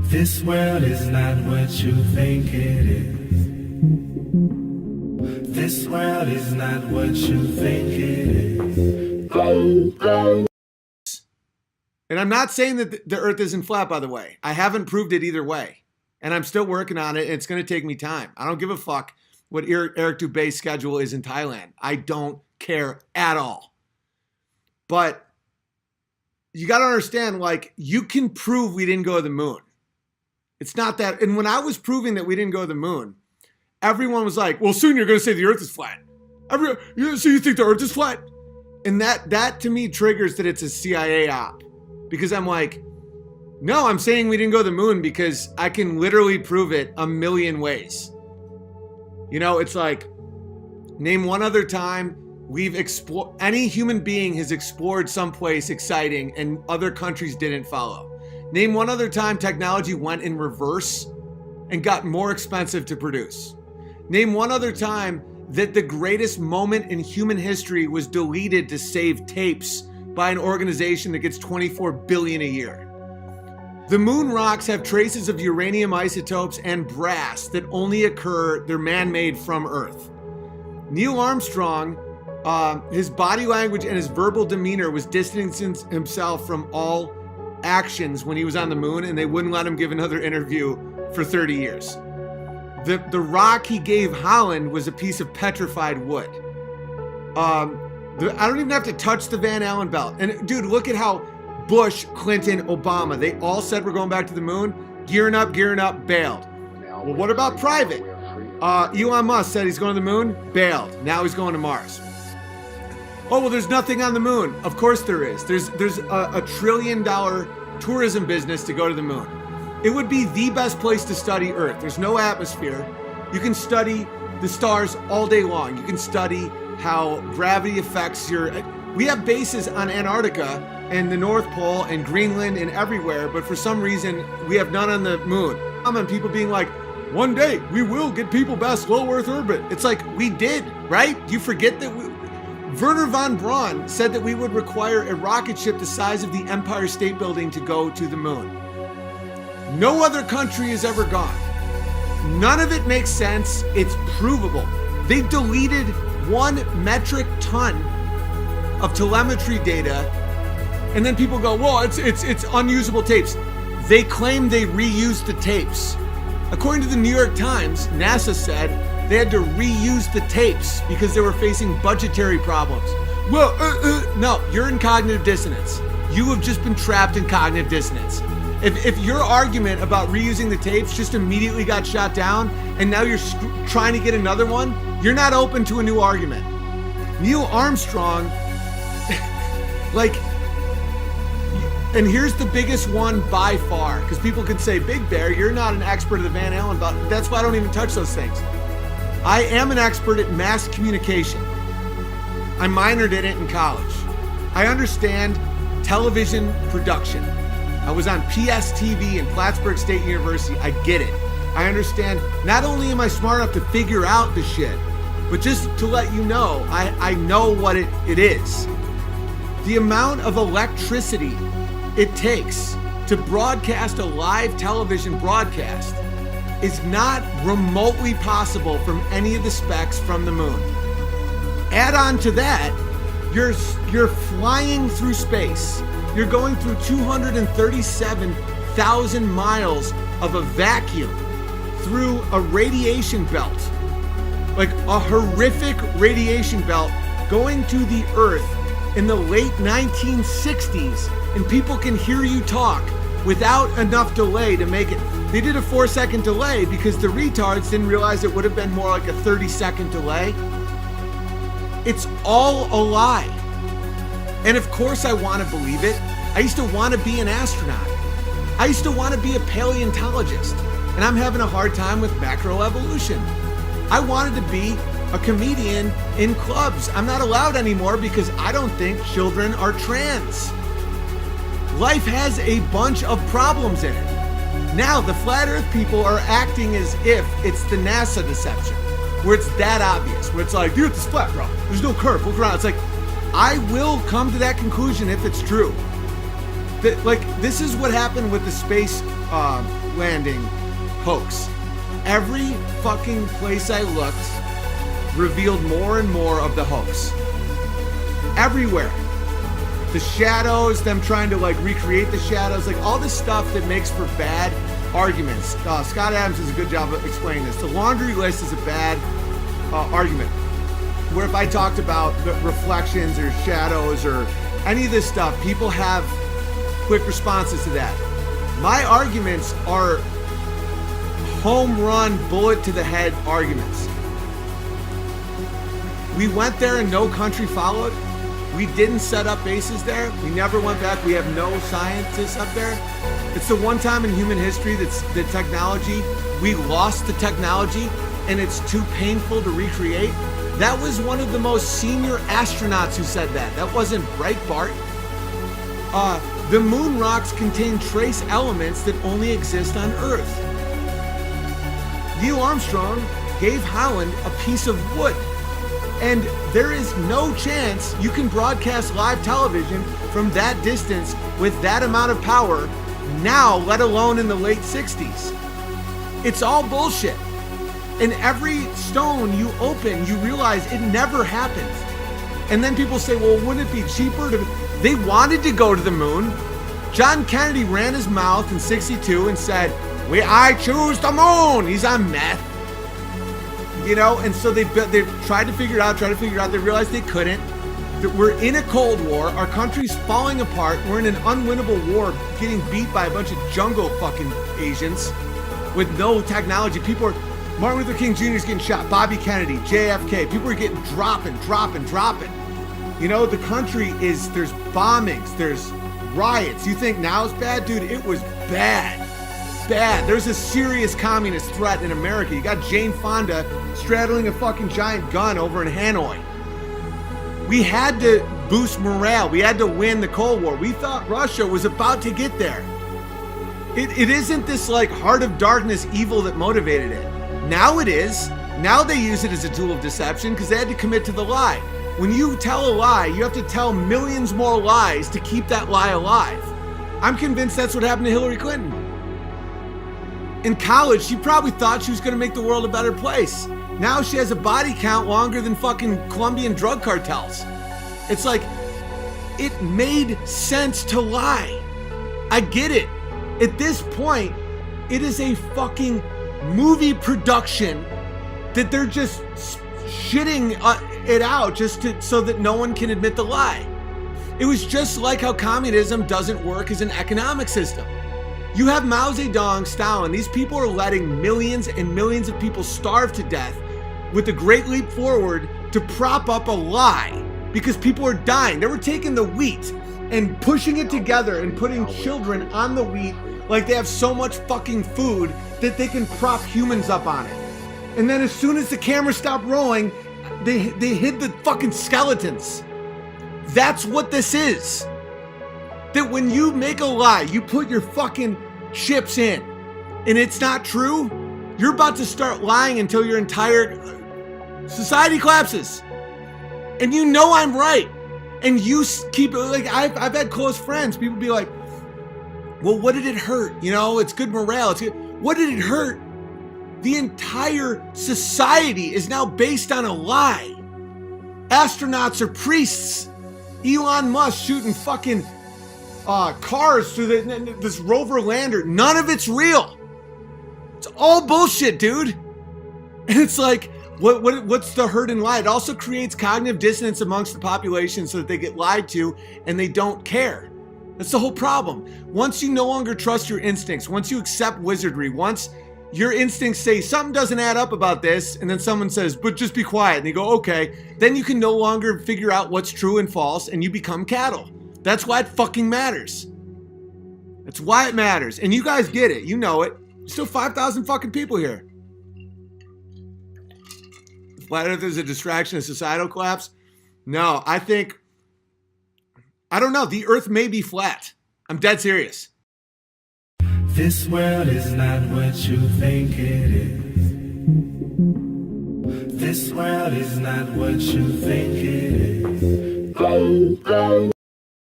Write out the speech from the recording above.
This world is not what you think it is. This world is not what you think it is. And I'm not saying that the earth isn't flat, by the way. I haven't proved it either way. And I'm still working on it. It's going to take me time. I don't give a fuck what Eric Dubé's schedule is in Thailand. I don't care at all. But you got to understand, like, you can prove we didn't go to the moon. It's not that. And when I was proving that we didn't go to the moon, everyone was like, well, soon you're going to say the earth is flat. So you think the earth is flat? And that to me triggers that it's a CIA op. Because I'm like, no, I'm saying we didn't go to the moon because I can literally prove it a million ways. You know, it's like, name one other time we've explored, any human being has explored someplace exciting and other countries didn't follow. Name one other time technology went in reverse and got more expensive to produce. Name one other time that the greatest moment in human history was deleted to save tapes by an organization that gets $24 billion a year. The moon rocks have traces of uranium isotopes and brass that only occur, they're man-made from Earth. Neil Armstrong, his body language and his verbal demeanor was distancing himself from all actions when he was on the moon, and they wouldn't let him give another interview for 30 years. The rock he gave Holland was a piece of petrified wood. I don't even have to touch the Van Allen belt. And dude, look at how Bush, Clinton, Obama, they all said we're going back to the moon. Gearing up, bailed. Well, what about private? Elon Musk said he's going to the moon, bailed. Now he's going to Mars. Oh, well, there's nothing on the moon. Of course there is. There's a $1 trillion tourism business to go to the moon. It would be the best place to study Earth. There's no atmosphere. You can study the stars all day long. You can study how gravity affects we have bases on Antarctica and the North Pole and Greenland and everywhere, but for some reason we have none on the moon. And people being like, one day we will get people past low Earth orbit. It's like, we did, right? Do you forget that Wernher von Braun said that we would require a rocket ship the size of the Empire State Building to go to the moon. No other country has ever gone. None of it makes sense. It's provable. They deleted 1 metric ton of telemetry data, and then people go, well, it's unusable tapes. They claim they reused the tapes. According to the New York Times, NASA said they had to reuse the tapes because they were facing budgetary problems. Well, no, you're in cognitive dissonance. You have just been trapped in cognitive dissonance. If your argument about reusing the tapes just immediately got shot down and now you're trying to get another one, you're not open to a new argument. Neil Armstrong, and here's the biggest one by far, because people could say, Big Bear, you're not an expert of the Van Allen belt. That's why I don't even touch those things. I am an expert at mass communication. I minored in it in college. I understand television production. I was on PSTV in Plattsburgh State University. I get it. I understand. Not only am I smart enough to figure out the shit, but just to let you know, I know what it is. The amount of electricity it takes to broadcast a live television broadcast is not remotely possible from any of the specs from the moon. Add on to that, you're flying through space. You're going through 237,000 miles of a vacuum through a radiation belt, like a horrific radiation belt going to the Earth in the late 1960s, and people can hear you talk without enough delay to make it. They did a 4-second delay because the retards didn't realize it would have been more like a 30-second delay. It's all a lie. And of course I want to believe it. I used to want to be an astronaut. I used to want to be a paleontologist. And I'm having a hard time with macroevolution. I wanted to be a comedian in clubs. I'm not allowed anymore because I don't think children are trans. Life has a bunch of problems in it. Now the flat earth people are acting as if it's the NASA deception, where it's that obvious, where it's like, the earth is flat, bro. There's no curve, look around. It's like, I will come to that conclusion if it's true. This is what happened with the space landing hoax. Every fucking place I looked revealed more and more of the hoax. Everywhere. The shadows, them trying to like recreate the shadows, like all this stuff that makes for bad arguments. Scott Adams does a good job of explaining this. The laundry list is a bad argument. Where if I talked about the reflections or shadows or any of this stuff, people have quick responses to that. My arguments are home run, bullet to the head arguments. We went there and no country followed. We didn't set up bases there. We never went back. We have no scientists up there. It's the one time in human history that's the technology, we lost the technology and it's too painful to recreate. That was one of the most senior astronauts who said that. That wasn't Breitbart. The moon rocks contain trace elements that only exist on Earth. Neil Armstrong gave Holland a piece of wood. And there is no chance you can broadcast live television from that distance with that amount of power now, let alone in the late 60s. It's all bullshit. And every stone you open, you realize it never happened. And then people say, well, wouldn't it be cheaper to... They wanted to go to the moon. John Kennedy ran his mouth in 62 and said, I choose the moon. He's on meth. You know, and so they tried to figure it out. They realized they couldn't. That we're in a Cold War. Our country's falling apart. We're in an unwinnable war, getting beat by a bunch of jungle fucking Asians with no technology. Martin Luther King Jr. is getting shot. Bobby Kennedy, JFK. People are getting dropping. You know, the country there's bombings, there's riots. You think now it's bad? Dude, it was bad. There's a serious communist threat in America. You got Jane Fonda straddling a fucking giant gun over in Hanoi. We had to boost morale. We had to win the Cold War. We thought Russia was about to get there. It isn't this like heart of darkness evil that motivated it. Now it is. Now they use it as a tool of deception because they had to commit to the lie. When you tell a lie, you have to tell millions more lies to keep that lie alive. I'm convinced that's what happened to Hillary Clinton. In college, she probably thought she was going to make the world a better place. Now she has a body count longer than fucking Colombian drug cartels. It's like, it made sense to lie. I get it. At this point, it is a fucking movie production that they're just shitting it out so that no one can admit the lie. It was just like how communism doesn't work as an economic system. You have Mao Zedong, Stalin. These people are letting millions and millions of people starve to death with the Great Leap Forward to prop up a lie because people are dying. They were taking the wheat and pushing it together and putting children on the wheat like they have so much fucking food that they can prop humans up on it. And then as soon as the camera stopped rolling, they hid the fucking skeletons. That's what this is. That when you make a lie, you put your fucking chips in, and it's not true, you're about to start lying until your entire society collapses. And you know I'm right. And you keep, like, I've had close friends, people be like, well, what did it hurt? You know, it's good morale. What did it hurt? The entire society is now based on a lie. Astronauts are priests. Elon Musk shooting fucking cars through this rover lander. None of it's real. It's all bullshit, dude. And it's like, what's the hurt and lie? It also creates cognitive dissonance amongst the population so that they get lied to and they don't care. That's the whole problem. Once you no longer trust your instincts, once you accept wizardry, once your instincts say something doesn't add up about this, and then someone says, but just be quiet, and you go, okay, then you can no longer figure out what's true and false, and you become cattle. That's why it fucking matters. That's why it matters. And you guys get it. You know it. There's still 5,000 fucking people here. Flat Earth is a distraction, a societal collapse? No, I don't know. The Earth may be flat. I'm dead serious. This world is not what you think it is. This world is not what you think it is.